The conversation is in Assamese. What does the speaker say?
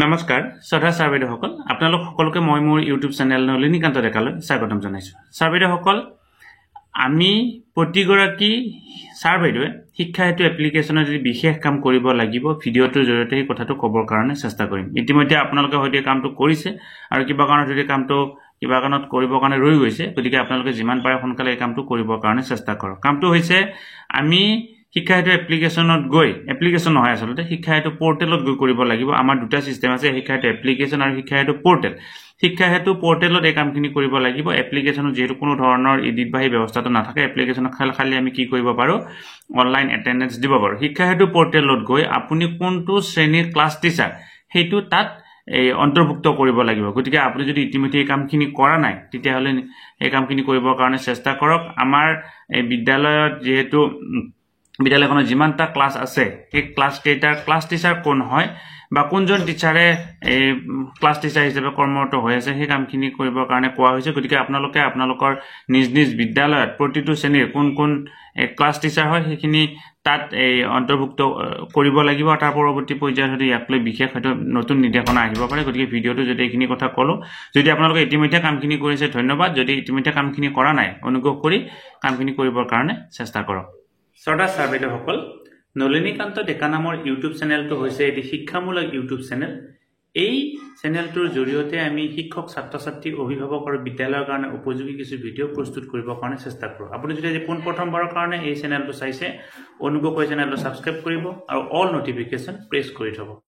নমস্কাৰ শ্ৰদ্ধা ছাৰ বাইদেউসকল আপোনালোক সকলোকে মই মোৰ ইউটিউব চেনেল নলিনীকান্ত ডেকালৈ স্বাগতম জনাইছোঁ। ছাৰ বাইদেউসকল আমি প্ৰতিগৰাকী ছাৰ বাইদেৱে শিক্ষা হেতু এপ্লিকেশ্যনৰ যদি বিশেষ কাম কৰিব লাগিব ভিডিঅ'টোৰ জৰিয়তে এই কথাটো ক'বৰ কাৰণে চেষ্টা কৰিম। ইতিমধ্যে আপোনালোকে হয়তো কামটো কৰিছে আৰু কিবা কাৰণত যদি কামটো কিবা কাৰণত কৰিবৰ কাৰণে ৰৈ গৈছে, গতিকে আপোনালোকে যিমান পাৰে সোনকালে এই কামটো কৰিবৰ কাৰণে চেষ্টা কৰক। কামটো হৈছে আমি শিক্ষা হেতু এপ্লিকেশ্যনত গৈ এপ্লিকেশ্যন নহয় আসলতে শিক্ষা হেতু পোৰ্টেলত গৈ কৰিব লাগিব। আমাৰ দুটা সিস্টেম আছে, শিক্ষা হেতু এপ্লিকেশ্যন আৰু শিক্ষা হেতু পোৰ্টেল। শিক্ষা হেতু পোৰ্টেলত এই কামখিনি কৰিব লাগিব। এপ্লিকেশ্যনত যেহেতু কোনো ধৰণৰ এডিট বা ব্যৱস্থাটো নাথাকে, এপ্লিকেশ্যনত খালি আমি কি কৰিব পাৰো অনলাইন এটেন্ডেন্স দিব পাৰো। শিক্ষা হেতু পোৰ্টেলত গৈ আপুনি কোনটো শ্ৰেণীৰ ক্লাছ টিচাৰ সেইটো তাত এই অন্তৰ্ভুক্ত কৰিব লাগিব। গতিকে আপুনি যদি ইতিমধ্যে এই কামখিনি কৰা নাই তেতিয়াহ'লে এই কামখিনি কৰিবৰ কাৰণে চেষ্টা কৰক। আমাৰ এই বিদ্যালয়ত যেহেতু বিদ্যালয়খনত যিমানটা ক্লাছ আছে সেই ক্লাছ কেইটাৰ ক্লাছ টিচাৰ কোন হয় বা কোনজন টিচাৰে এই ক্লাছ টিচাৰ হিচাপে কৰ্মৰত হৈ আছে সেই কামখিনি কৰিবৰ কাৰণে কোৱা হৈছে। গতিকে আপোনালোকে আপোনালোকৰ নিজ নিজ বিদ্যালয়ত প্ৰতিটো শ্ৰেণীৰ কোন কোন ক্লাছ টিচাৰ হয় সেইখিনি তাত এই অন্তৰ্ভুক্ত কৰিব লাগিব। তাৰ পৰৱৰ্তী পৰ্যায়ত যদি ইয়াক লৈ বিশেষ হয়তো নতুন নিৰ্দেশনা আহিব পাৰে। গতিকে ভিডিঅ'টো যদি এইখিনি কথা ক'লোঁ, যদি আপোনালোকে ইতিমধ্যে কামখিনি কৰিছে ধন্যবাদ। যদি ইতিমধ্যে কামখিনি কৰা নাই অনুগ্ৰহ কৰি কামখিনি কৰিবৰ কাৰণে চেষ্টা কৰক। শ্ৰদ্ধা ছাৰ বাইদেউসকল, নলিনীকান্ত ডেকা নামৰ ইউটিউব চেনেলটো হৈছে এটি শিক্ষামূলক ইউটিউব চেনেল। এই চেনেলটোৰ জৰিয়তে আমি শিক্ষক ছাত্ৰ ছাত্ৰী অভিভাৱক আৰু বিদ্যালয়ৰ কাৰণে উপযোগী কিছু ভিডিঅ' প্ৰস্তুত কৰিবৰ কাৰণে চেষ্টা কৰোঁ। আপুনি যদি আজি পোনপ্ৰথমবাৰৰ কাৰণে এই চেনেলটো চাইছে অনুগ্ৰহ কৰি চেনেলটো ছাবস্ক্ৰাইব কৰিব আৰু অল নটিফিকেশ্যন প্ৰেছ কৰি থ'ব।